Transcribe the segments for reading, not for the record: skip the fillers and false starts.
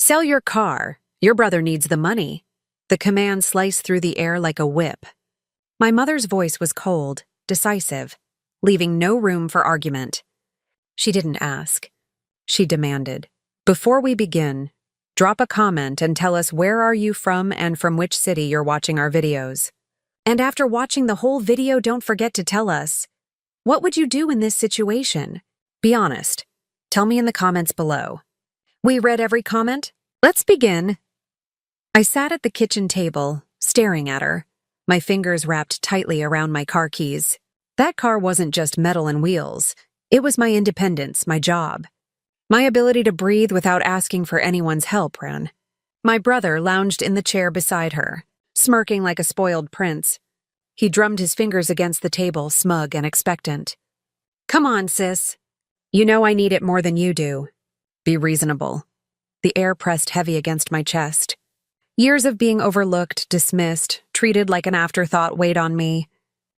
Sell your car. Your brother needs the money. The command sliced through the air like a whip. My mother's voice was cold, decisive, leaving no room for argument. She didn't ask. She demanded. Before we begin, drop a comment and tell us where are you from and from which city you're watching our videos. And after watching the whole video, don't forget to tell us, what would you do in this situation? Be honest. Tell me in the comments below. We read every comment. Let's begin. I sat at the kitchen table, staring at her, my fingers wrapped tightly around my car keys. That car wasn't just metal and wheels. It was my independence, my job. My ability to breathe without asking for anyone's help, Ren. My brother lounged in the chair beside her, smirking like a spoiled prince. He drummed his fingers against the table, smug and expectant. Come on, sis. You know I need it more than you do. Be reasonable. The air pressed heavy against my chest. Years of being overlooked, dismissed, treated like an afterthought weighed on me.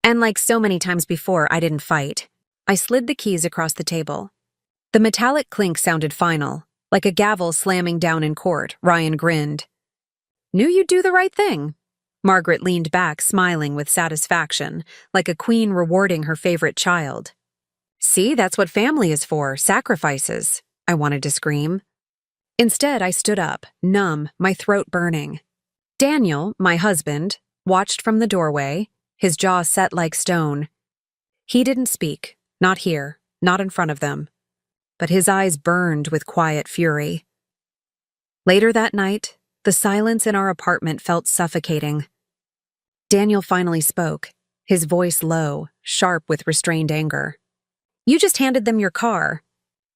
And like so many times before, I didn't fight. I slid the keys across the table. The metallic clink sounded final, like a gavel slamming down in court. Ryan grinned. Knew you'd do the right thing. Margaret leaned back, smiling with satisfaction, like a queen rewarding her favorite child. See, that's what family is for, sacrifices, I wanted to scream. Instead, I stood up, numb, my throat burning. Daniel, my husband, watched from the doorway, his jaw set like stone. He didn't speak, not here, not in front of them. But his eyes burned with quiet fury. Later that night, the silence in our apartment felt suffocating. Daniel finally spoke, his voice low, sharp with restrained anger. You just handed them your car.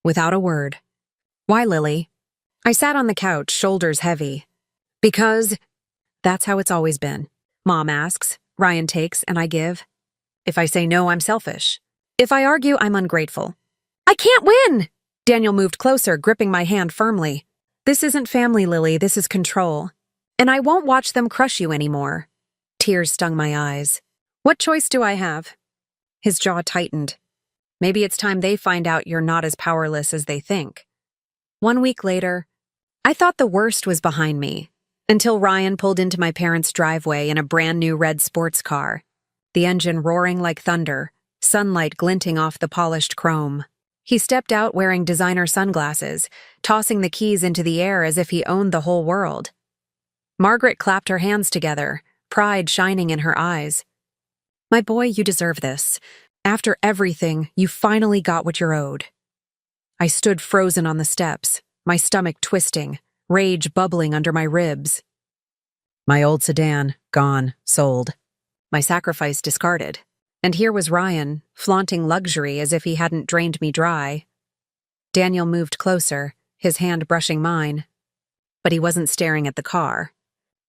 Without a word. Why, Lily? I sat on the couch, shoulders heavy. Because that's how it's always been. Mom asks, Ryan takes, and I give. If I say no, I'm selfish. If I argue, I'm ungrateful. I can't win! Daniel moved closer, gripping my hand firmly. This isn't family, Lily, this is control. And I won't watch them crush you anymore. Tears stung my eyes. What choice do I have? His jaw tightened. Maybe it's time they find out you're not as powerless as they think. 1 week later, I thought the worst was behind me, until Ryan pulled into my parents' driveway in a brand new red sports car, the engine roaring like thunder, sunlight glinting off the polished chrome. He stepped out wearing designer sunglasses, tossing the keys into the air as if he owned the whole world. Margaret clapped her hands together, pride shining in her eyes. My boy, you deserve this. After everything, you finally got what you're owed. I stood frozen on the steps, my stomach twisting, rage bubbling under my ribs. My old sedan, gone, sold. My sacrifice discarded. And here was Ryan, flaunting luxury as if he hadn't drained me dry. Daniel moved closer, his hand brushing mine. But he wasn't staring at the car.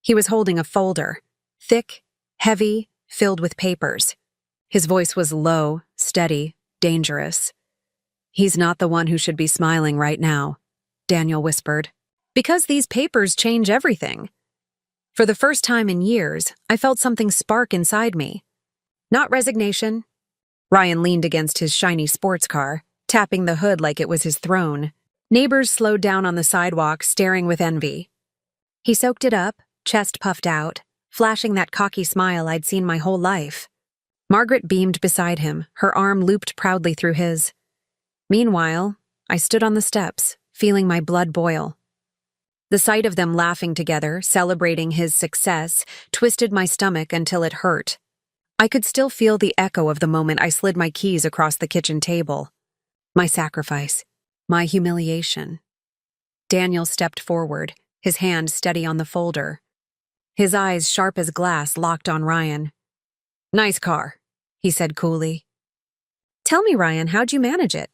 He was holding a folder, thick, heavy, filled with papers. His voice was low, steady, dangerous. He's not the one who should be smiling right now, Daniel whispered. Because these papers change everything. For the first time in years, I felt something spark inside me. Not resignation. Ryan leaned against his shiny sports car, tapping the hood like it was his throne. Neighbors slowed down on the sidewalk, staring with envy. He soaked it up, chest puffed out, flashing that cocky smile I'd seen my whole life. Margaret beamed beside him, her arm looped proudly through his. Meanwhile, I stood on the steps, feeling my blood boil. The sight of them laughing together, celebrating his success, twisted my stomach until it hurt. I could still feel the echo of the moment I slid my keys across the kitchen table. My sacrifice. My humiliation. Daniel stepped forward, his hand steady on the folder. His eyes, sharp as glass, locked on Ryan. Nice car, he said coolly. Tell me, Ryan, how'd you manage it?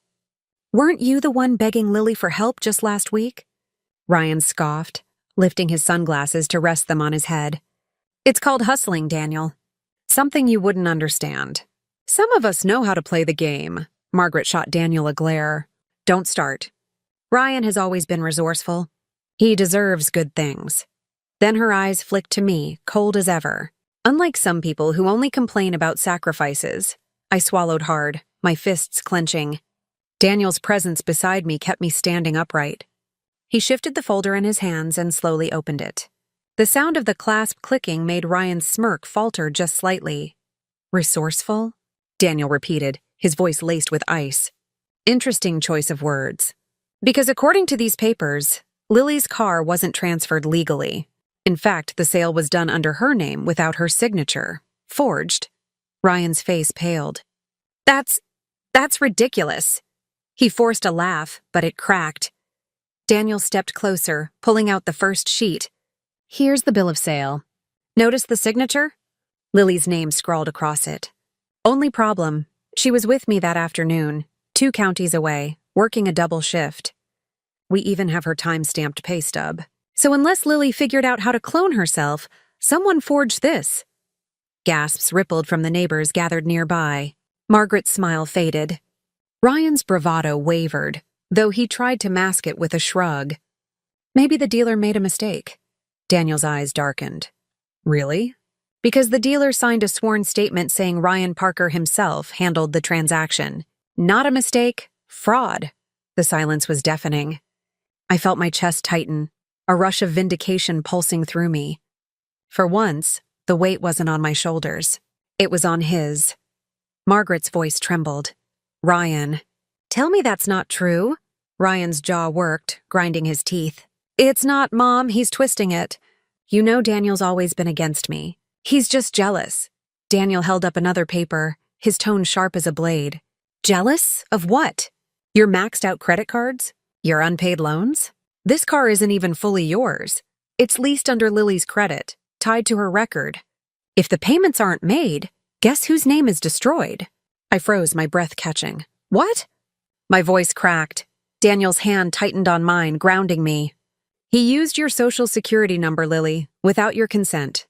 Weren't you the one begging Lily for help just last week? Ryan scoffed, lifting his sunglasses to rest them on his head. It's called hustling, Daniel. Something you wouldn't understand. Some of us know how to play the game. Margaret shot Daniel a glare. Don't start. Ryan has always been resourceful. He deserves good things. Then her eyes flicked to me, cold as ever. Unlike some people who only complain about sacrifices, I swallowed hard, my fists clenching. Daniel's presence beside me kept me standing upright. He shifted the folder in his hands and slowly opened it. The sound of the clasp clicking made Ryan's smirk falter just slightly. Resourceful? Daniel repeated, his voice laced with ice. Interesting choice of words. Because according to these papers, Lily's car wasn't transferred legally. In fact, the sale was done under her name without her signature. Forged. Ryan's face paled. That's ridiculous. He forced a laugh, but it cracked. Daniel stepped closer, pulling out the first sheet. Here's the bill of sale. Notice the signature? Lily's name scrawled across it. Only problem, she was with me that afternoon, 2 counties away, working a double shift. We even have her time-stamped pay stub. So unless Lily figured out how to clone herself, someone forged this. Gasps rippled from the neighbors gathered nearby. Margaret's smile faded. Ryan's bravado wavered, though he tried to mask it with a shrug. Maybe the dealer made a mistake. Daniel's eyes darkened. Really? Because the dealer signed a sworn statement saying Ryan Parker himself handled the transaction. Not a mistake, fraud. The silence was deafening. I felt my chest tighten, a rush of vindication pulsing through me. For once, the weight wasn't on my shoulders. It was on his. Margaret's voice trembled. Ryan. Tell me that's not true. Ryan's jaw worked, grinding his teeth. It's not, Mom, he's twisting it. You know Daniel's always been against me. He's just jealous. Daniel held up another paper, his tone sharp as a blade. Jealous? Of what? Your maxed out credit cards? Your unpaid loans? This car isn't even fully yours. It's leased under Lily's credit, tied to her record. If the payments aren't made, guess whose name is destroyed? I froze, my breath catching. What? My voice cracked. Daniel's hand tightened on mine, grounding me. He used your social security number, Lily, without your consent.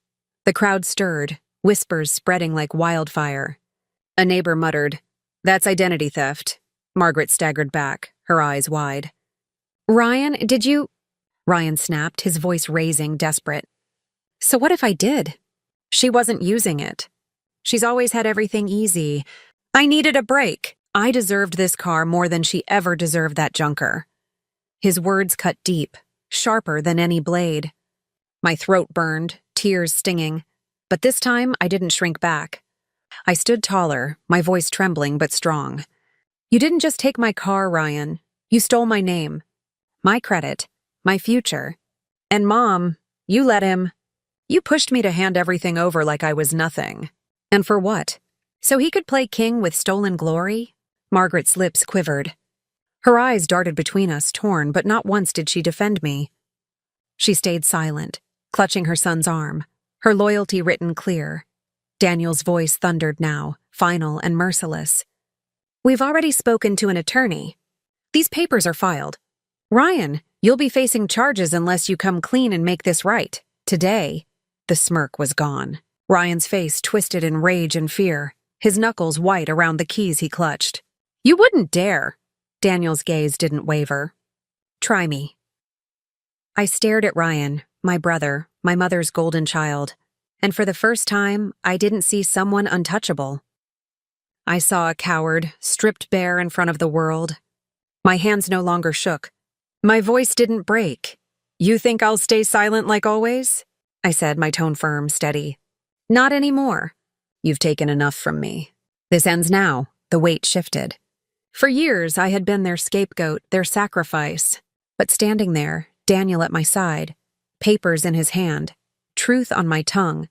The crowd stirred, whispers spreading like wildfire. A neighbor muttered, That's identity theft. Margaret staggered back, her eyes wide. Ryan, did you… Ryan snapped, his voice raising, desperate. So what if I did? She wasn't using it. She's always had everything easy. I needed a break. I deserved this car more than she ever deserved that junker. His words cut deep, sharper than any blade. My throat burned, tears stinging. But this time, I didn't shrink back. I stood taller, my voice trembling but strong. You didn't just take my car, Ryan. You stole my name, my credit, my future. And Mom, you let him. You pushed me to hand everything over like I was nothing. And for what? So he could play king with stolen glory? Margaret's lips quivered. Her eyes darted between us, torn, but not once did she defend me. She stayed silent, clutching her son's arm, her loyalty written clear. Daniel's voice thundered now, final and merciless. We've already spoken to an attorney. These papers are filed. Ryan, you'll be facing charges unless you come clean and make this right. Today. The smirk was gone. Ryan's face twisted in rage and fear, his knuckles white around the keys he clutched. You wouldn't dare. Daniel's gaze didn't waver. Try me. I stared at Ryan, my brother, my mother's golden child, and for the first time, I didn't see someone untouchable. I saw a coward, stripped bare in front of the world. My hands no longer shook. My voice didn't break. You think I'll stay silent like always? I said, my tone firm, steady. Not anymore. You've taken enough from me. This ends now. The weight shifted. For years, I had been their scapegoat, their sacrifice. But standing there, Daniel at my side, papers in his hand, truth on my tongue,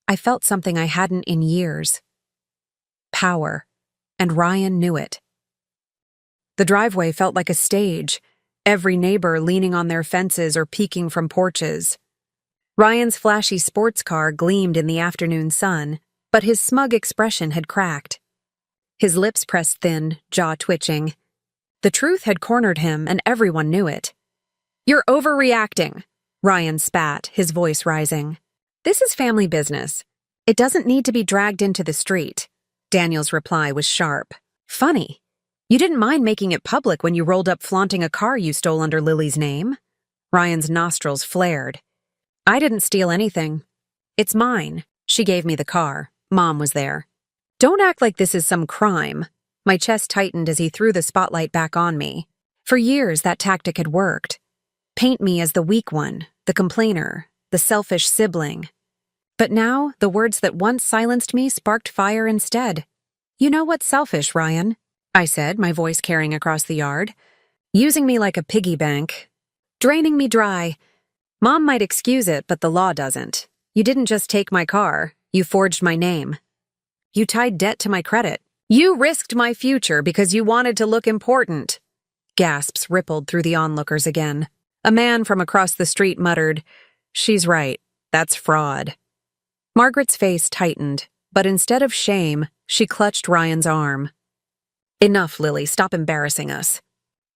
I felt something I hadn't in years. Power. And Ryan knew it. The driveway felt like a stage, every neighbor leaning on their fences or peeking from porches. Ryan's flashy sports car gleamed in the afternoon sun, but his smug expression had cracked. His lips pressed thin, jaw twitching. The truth had cornered him, and everyone knew it. You're overreacting, Ryan spat, his voice rising. This is family business. It doesn't need to be dragged into the street. Daniel's reply was sharp. Funny. You didn't mind making it public when you rolled up flaunting a car you stole under Lily's name? Ryan's nostrils flared. I didn't steal anything. It's mine. She gave me the car. Mom was there. Don't act like this is some crime. My chest tightened as he threw the spotlight back on me. For years, that tactic had worked. paint me as the weak one, the complainer, the selfish sibling. But now, the words that once silenced me sparked fire instead. "You know what's selfish, Ryan?" I said, my voice carrying across the yard. "Using me like a piggy bank. Draining me dry. Mom might excuse it, but the law doesn't. You didn't just take my car, you forged my name. You tied debt to my credit. You risked my future because you wanted to look important." Gasps rippled through the onlookers again. A man from across the street muttered, "She's right, that's fraud." Margaret's face tightened, but instead of shame, she clutched Ryan's arm. "Enough, Lily, stop embarrassing us.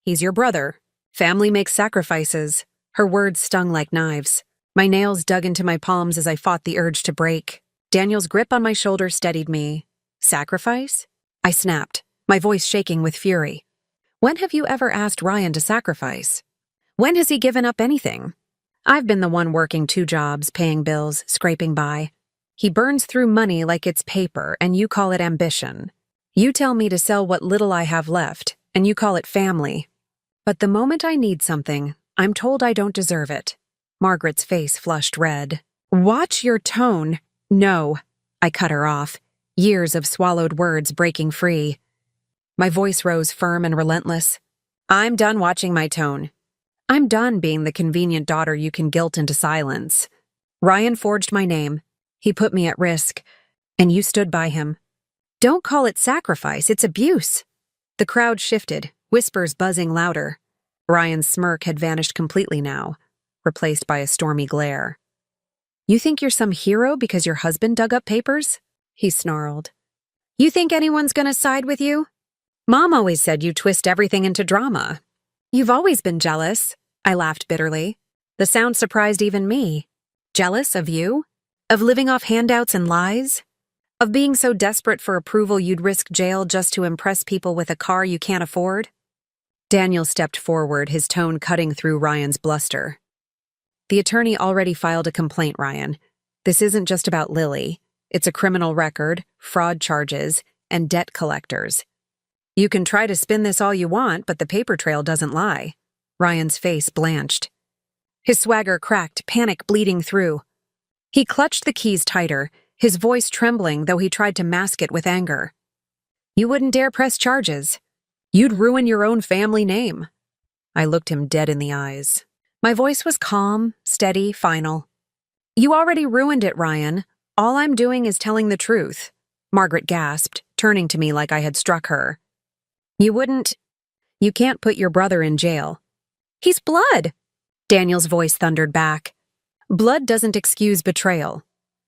He's your brother. Family makes sacrifices." Her words stung like knives. My nails dug into my palms as I fought the urge to break. Daniel's grip on my shoulder steadied me. "Sacrifice?" I snapped, my voice shaking with fury. "When have you ever asked Ryan to sacrifice? When has he given up anything? I've been the one working 2 jobs, paying bills, scraping by. He burns through money like it's paper, and you call it ambition. You tell me to sell what little I have left, and you call it family. But the moment I need something, I'm told I don't deserve it." Margaret's face flushed red. "Watch your tone." "No," I cut her off, years of swallowed words breaking free. My voice rose firm and relentless. "I'm done watching my tone. I'm done being the convenient daughter you can guilt into silence. Ryan forged my name. He put me at risk, and you stood by him. Don't call it sacrifice, it's abuse." The crowd shifted, whispers buzzing louder. Ryan's smirk had vanished completely now, replaced by a stormy glare. "You think you're some hero because your husband dug up papers?" he snarled. "You think anyone's gonna side with you? Mom always said you twist everything into drama." "You've always been jealous," I laughed bitterly. The sound surprised even me. "Jealous of you? Of living off handouts and lies? Of being so desperate for approval you'd risk jail just to impress people with a car you can't afford?" Daniel stepped forward, his tone cutting through Ryan's bluster. "The attorney already filed a complaint, Ryan. This isn't just about Lily. It's a criminal record, fraud charges, and debt collectors. You can try to spin this all you want, but the paper trail doesn't lie." Ryan's face blanched. His swagger cracked, panic bleeding through. He clutched the keys tighter, his voice trembling though he tried to mask it with anger. "You wouldn't dare press charges. You'd ruin your own family name." I looked him dead in the eyes. My voice was calm, steady, final. "You already ruined it, Ryan. All I'm doing is telling the truth," Margaret gasped, turning to me like I had struck her. "You wouldn't... You can't put your brother in jail." "He's blood!" Daniel's voice thundered back. "Blood doesn't excuse betrayal."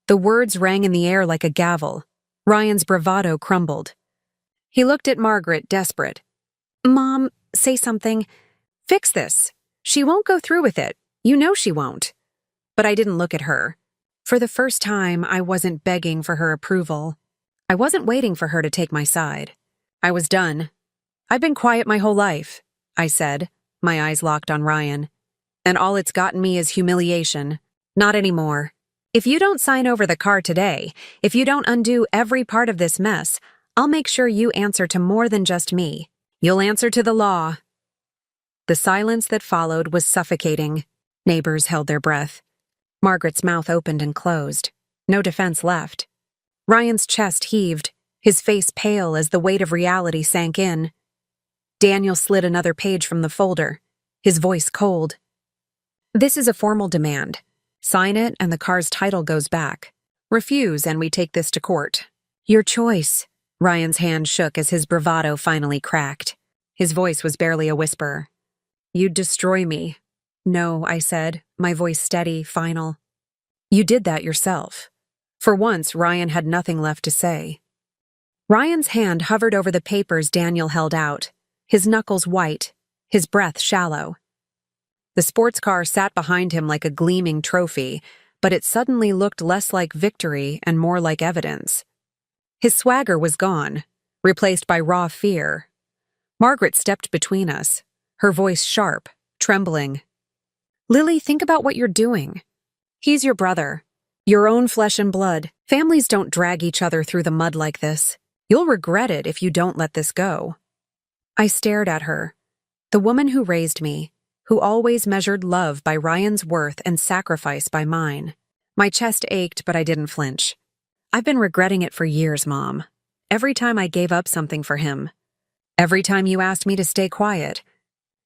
The words rang in the air like a gavel. Ryan's bravado crumbled. He looked at Margaret, desperate. "Mom, say something. Fix this. She won't go through with it. You know she won't." But I didn't look at her. For the first time, I wasn't begging for her approval. I wasn't waiting for her to take my side. I was done. "I've been quiet my whole life," I said, my eyes locked on Ryan. "And all it's gotten me is humiliation. Not anymore. If you don't sign over the car today, if you don't undo every part of this mess, I'll make sure you answer to more than just me. You'll answer to the law." The silence that followed was suffocating. Neighbors held their breath. Margaret's mouth opened and closed. No defense left. Ryan's chest heaved, his face pale as the weight of reality sank in. Daniel slid another page from the folder, his voice cold. "This is a formal demand. Sign it and the car's title goes back. Refuse and we take this to court." "Your choice." Ryan's hand shook as his bravado finally cracked. His voice was barely a whisper. "You'd destroy me." "No," I said, my voice steady, final. "You did that yourself." For once, Ryan had nothing left to say. Ryan's hand hovered over the papers Daniel held out, his knuckles white, his breath shallow. The sports car sat behind him like a gleaming trophy, but it suddenly looked less like victory and more like evidence. His swagger was gone, replaced by raw fear. Margaret stepped between us, her voice sharp, trembling. "Lily, think about what you're doing. He's your brother, your own flesh and blood. Families don't drag each other through the mud like this. You'll regret it if you don't let this go." I stared at her. The woman who raised me, who always measured love by Ryan's worth and sacrifice by mine. My chest ached, but I didn't flinch. I've been regretting it for years, Mom. Every time I gave up something for him. Every time you asked me to stay quiet.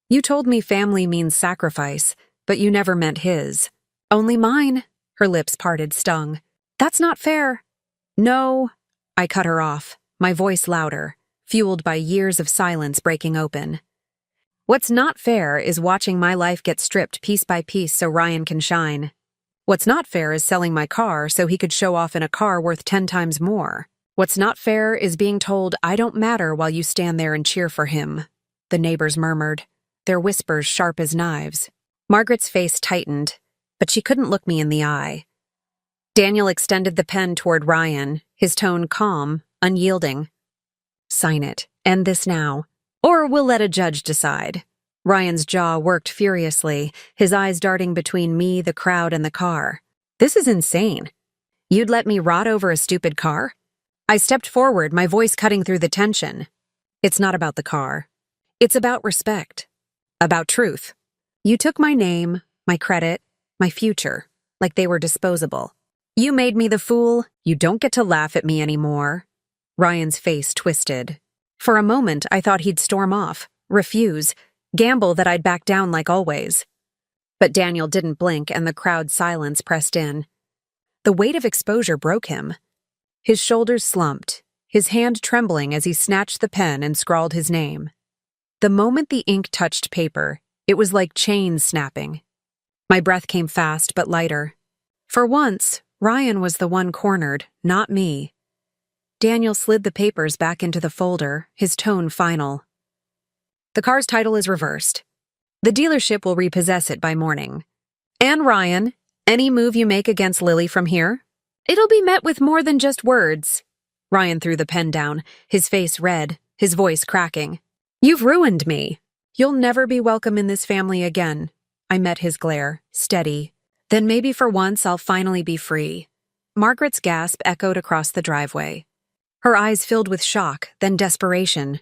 You told me family means sacrifice, but you never meant his. Only mine. Her lips parted, stung. That's not fair. No. I cut her off, my voice louder, fueled by years of silence breaking open. What's not fair is watching my life get stripped piece by piece so Ryan can shine. What's not fair is selling my car so he could show off in a car worth 10 times more. What's not fair is being told I don't matter while you stand there and cheer for him. The neighbors murmured, their whispers sharp as knives. Margaret's face tightened, but she couldn't look me in the eye. Daniel extended the pen toward Ryan, his tone calm, unyielding. Sign it. End this now. Or we'll let a judge decide. Ryan's jaw worked furiously, his eyes darting between me, the crowd, and the car. This is insane. You'd let me rot over a stupid car? I stepped forward, my voice cutting through the tension. It's not about the car. It's about respect. About truth. You took my name, my credit, my future, like they were disposable. You made me the fool. You don't get to laugh at me anymore. Ryan's face twisted. For a moment, I thought he'd storm off, refuse, gamble that I'd back down like always. But Daniel didn't blink and the crowd's silence pressed in. The weight of exposure broke him. His shoulders slumped, his hand trembling as he snatched the pen and scrawled his name. The moment the ink touched paper, it was like chains snapping. My breath came fast but lighter. For once, Ryan was the one cornered, not me. Daniel slid the papers back into the folder, his tone final. The car's title is reversed. The dealership will repossess it by morning. And Ryan, any move you make against Lily from here, it'll be met with more than just words. Ryan threw the pen down, his face red, his voice cracking. You've ruined me. You'll never be welcome in this family again. I met his glare, steady. Then maybe for once I'll finally be free. Margaret's gasp echoed across the driveway. Her eyes filled with shock, then desperation.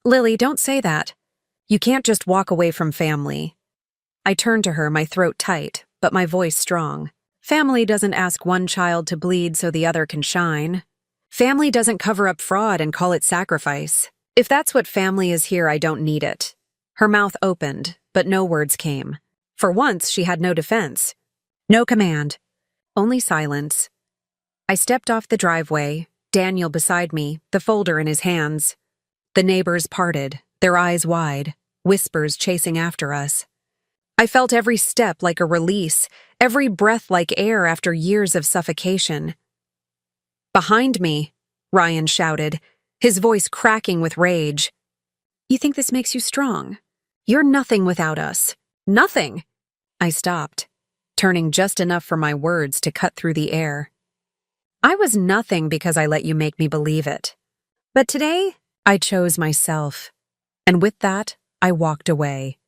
Lily, don't say that. You can't just walk away from family. I turned to her, my throat tight, but my voice strong. Family doesn't ask one child to bleed so the other can shine. Family doesn't cover up fraud and call it sacrifice. If that's what family is here, I don't need it. Her mouth opened, but no words came. For once, she had no defense. No command. Only silence. I stepped off the driveway, Daniel beside me, the folder in his hands. The neighbors parted, their eyes wide, whispers chasing after us. I felt every step like a release, every breath like air after years of suffocation. Behind me, Ryan shouted, his voice cracking with rage. You think this makes you strong? You're nothing without us. Nothing. I stopped, turning just enough for my words to cut through the air. I was nothing because I let you make me believe it. But today, I chose myself. And with that, I walked away.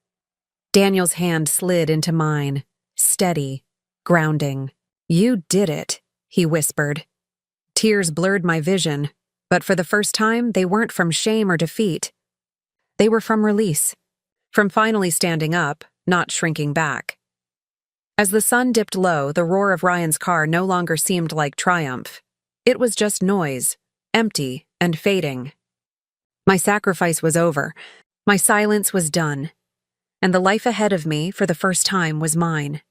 Daniel's hand slid into mine, steady, grounding. You did it, he whispered. Tears blurred my vision, but for the first time, they weren't from shame or defeat. They were from release, from finally standing up, not shrinking back. As the sun dipped low, the roar of Ryan's car no longer seemed like triumph. It was just noise, empty and fading. My sacrifice was over. My silence was done. And the life ahead of me, for the first time, was mine.